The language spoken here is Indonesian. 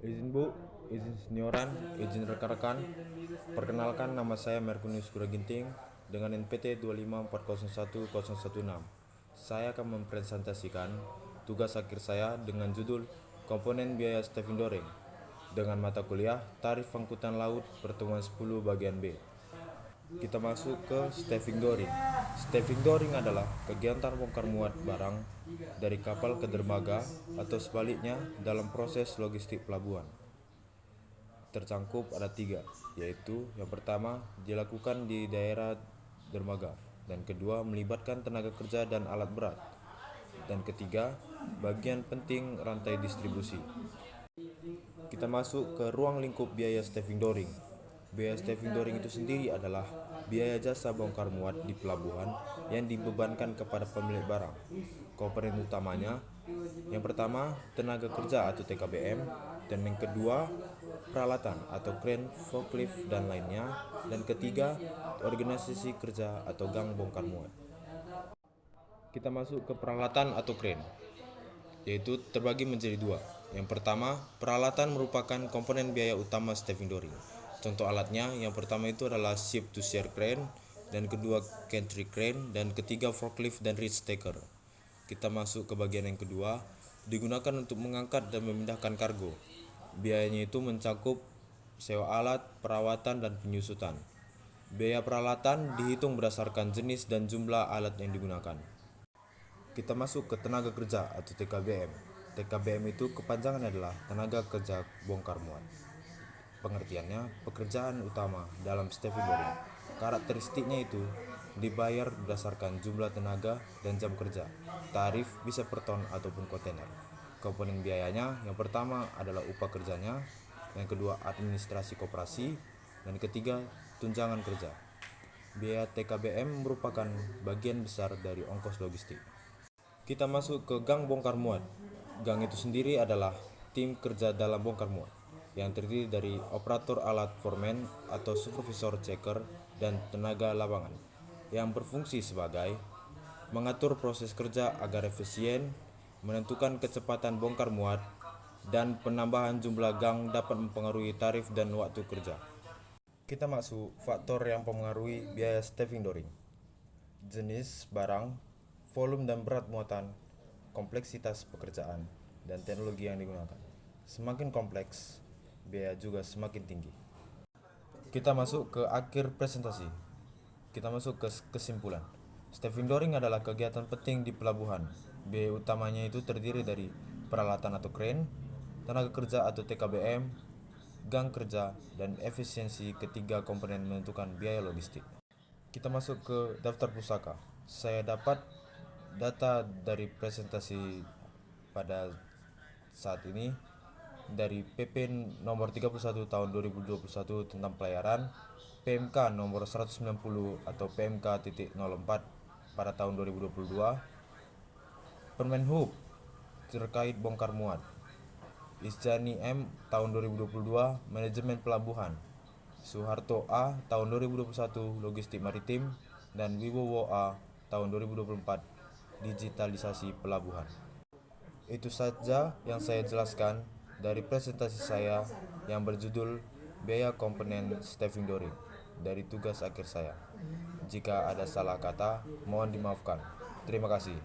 Izin Bu, izin senioran, izin rekan-rekan. Perkenalkan, nama saya Merkunius Kuraginting dengan NPT 254011016. Saya akan mempresentasikan tugas akhir saya dengan judul Komponen Biaya Stevindoreng dengan mata kuliah Tarif Angkutan Laut Pertemuan 10 bagian B. Kita masuk ke stevedoring. Stevedoring adalah kegiatan bongkar muat barang dari kapal ke dermaga atau sebaliknya dalam proses logistik pelabuhan. Tercangkup ada 3, yaitu yang pertama dilakukan di daerah dermaga, dan kedua melibatkan tenaga kerja dan alat berat, dan ketiga bagian penting rantai distribusi. Kita masuk ke ruang lingkup biaya stevedoring. Biaya stevedoring itu sendiri adalah biaya jasa bongkar muat di pelabuhan yang dibebankan kepada pemilik barang. Komponen utamanya, yang pertama tenaga kerja atau TKBM, dan yang kedua peralatan atau crane, forklift dan lainnya, dan ketiga organisasi kerja atau gang bongkar muat. Kita masuk ke peralatan atau crane, yaitu terbagi menjadi 2. Yang pertama, peralatan merupakan komponen biaya utama stevedoring. Contoh alatnya, yang pertama itu adalah ship to shore crane, dan kedua gantry crane, dan ketiga forklift dan reach stacker. Kita masuk ke bagian yang kedua, digunakan untuk mengangkat dan memindahkan kargo. Biayanya itu mencakup sewa alat, perawatan, dan penyusutan. Biaya peralatan dihitung berdasarkan jenis dan jumlah alat yang digunakan. Kita masuk ke tenaga kerja atau TKBM. TKBM itu kepanjangannya adalah tenaga kerja bongkar muat. Pengertiannya, pekerjaan utama dalam stevedoring. Karakteristiknya itu dibayar berdasarkan jumlah tenaga dan jam kerja. Tarif bisa per ton ataupun kontainer. Komponen biayanya, yang pertama adalah upah kerjanya, yang kedua administrasi koperasi, dan ketiga tunjangan kerja. Biaya TKBM merupakan bagian besar dari ongkos logistik. Kita masuk ke gang bongkar muat. Gang itu sendiri adalah tim kerja dalam bongkar muat yang terdiri dari operator alat, foreman atau supervisor checker, dan tenaga lapangan yang berfungsi sebagai mengatur proses kerja agar efisien, menentukan kecepatan bongkar muat, dan penambahan jumlah gang dapat mempengaruhi tarif dan waktu kerja. Kita masuk faktor yang mempengaruhi biaya stevedoring. Jenis barang, volume dan berat muatan, kompleksitas pekerjaan, dan teknologi yang digunakan. Semakin kompleks, biaya juga semakin tinggi. Kita masuk ke akhir presentasi. Kita masuk ke kesimpulan. Stevedoring adalah kegiatan penting di pelabuhan. Biaya utamanya itu terdiri dari peralatan atau crane, tenaga kerja atau TKBM, gang kerja, dan efisiensi ketiga komponen menentukan biaya logistik. Kita masuk ke daftar pusaka. Saya dapat data dari presentasi pada saat ini dari PP nomor 31 tahun 2021 tentang pelayaran, PMK nomor 190 atau PMK.04 pada tahun 2022, Permenhub terkait bongkar muat, Isjani M tahun 2022 Manajemen Pelabuhan, Soeharto A tahun 2021 Logistik Maritim, dan Wibowo A tahun 2024 Digitalisasi Pelabuhan. Itu saja yang saya jelaskan dari presentasi saya yang berjudul Biaya Komponen Stevedoring dari tugas akhir saya. Jika ada salah kata, mohon dimaafkan. Terima kasih.